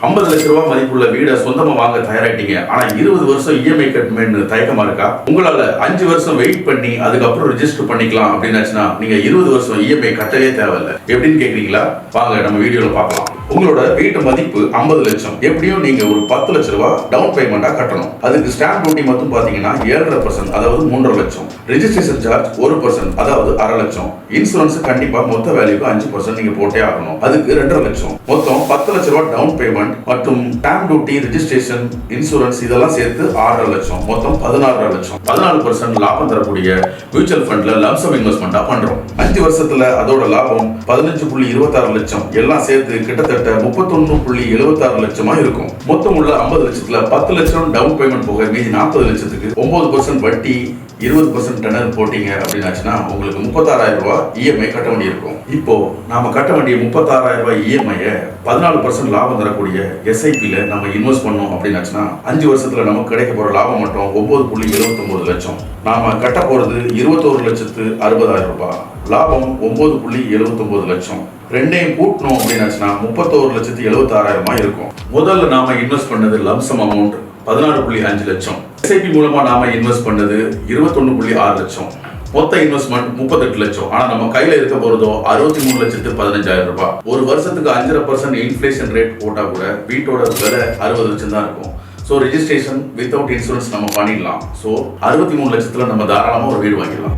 50 லட்ச ரூபாய் மதிப்புள்ள வீடை சொந்தமா வாங்க தயாராயிட்டீங்க. ஆனா 20 வருஷம் இஎம்ஐ கட்டணும்னு தயக்கமா இருக்கா? உங்களால 5 வருஷம் வெயிட் பண்ணி அதுக்கப்புறம் ரெஜிஸ்டர் பண்ணிக்கலாம் அப்படின்னாச்சுன்னா நீங்க 20 வருஷம் இஎம்ஐ கட்டவே தேவையில்லை. எப்படின்னு கேக்குறீங்களா? வாங்க நம்ம வீடியோல பார்க்கலாம். உங்களோட வீட்டு மதிப்பு 50 லட்சம். எப்படியும் நீங்க ஒரு 10 லட்ச ரூபாய் டவுன் பேமெண்டா கட்டணும். அதுக்கு ஸ்டாம்ப் டியூட்டி மட்டும் பாத்தீங்கன்னா 7.5%, அதாவது 3.5 லட்சம். ரெஜிஸ்ட்ரேஷன் சார்ஜ் 1%, அதாவது 1/2 லட்சம். இன்சூரன்ஸ் கண்டிப்பா மொத்த வேல்யூக்கு 5% நீங்க போட்டே ஆகணும். அதுக்கு 2.5 லட்சம். மொத்தம் 10 லட்ச ரூபாய் டவுன் பேமெண்ட் மற்றும் ஸ்டாம்ப் டியூட்டி, ரெஜிஸ்ட்ரேஷன், இன்சூரன்ஸ் இதெல்லாம் சேர்த்து 6.5 லட்சம். மொத்தம் 16.5 லட்சம். 14% லாபம் தரக்கூடிய மியூச்சுவல் ஃபண்ட்ல லம்சம் இன்வெஸ்ட்மெண்டா பண்றோம். 5 வருஷத்துல அதோட லாபம் 15.26 லட்சம். எல்லாம் சேர்த்து கிட்டத்தட்ட 31.76 லட்சமா இருக்கும். மொத்தம் உள்ள 50 லட்சத்துல 10 லட்சம் டவுன் பேமெண்ட் போக மீதி 40 லட்சத்துக்கு 9% வட்டி, 20% டெனர் போட்டீங்க அப்படின்னாச்சுன்னா உங்களுக்கு 36,000 ரூபாய் இஎம்ஐ கட்ட வேண்டியிருக்கும். இப்போ நாம கட்ட வேண்டிய 36,000 ரூபாய் இஎம்ஐ 14% லாபம் தரக்கூடிய எஸ்ஐபில நம்ம இன்வெஸ்ட் பண்ணோம் அப்படின்னாச்சுன்னா 5 வருஷத்துல நமக்கு கிடைக்க போற லாபம் மட்டும் 9.79 லட்சம். நாம கட்ட போறது 21,60,000 ரூபாய். லாபம் 9.79 லட்சம். ரெண்டையும் கூட்டணும் அப்படின்னாச்சுன்னா 31,76,000 இருக்கும். முதல்ல நாம இன்வெஸ்ட் பண்ணது லம்சம் அமௌண்ட் 16.5 லட்சம். எஸ்ஐபி மூலமா நாம இன்வெஸ்ட் பண்ணது 21.6 லட்சம். மொத்த இன்வெஸ்ட்மெண்ட் 38 லட்சம். ஆனா நம்ம கையில இருக்க போறதோ 63,15,000 ரூபாய். ஒரு வருஷத்துக்கு 5% இன்ஃபிளேஷன் ரேட் போட்டா கூட வீட்டோட விலை 60 லட்சம் தான் இருக்கும். ஸோ ரெஜிஸ்ட்ரேஷன் வித்தவுட் இன்சூரன்ஸ் நம்ம பண்ணிடலாம். ஸோ 63 லட்சத்துல நம்ம தாராளமா ஒரு வீடு வாங்கிடலாம்.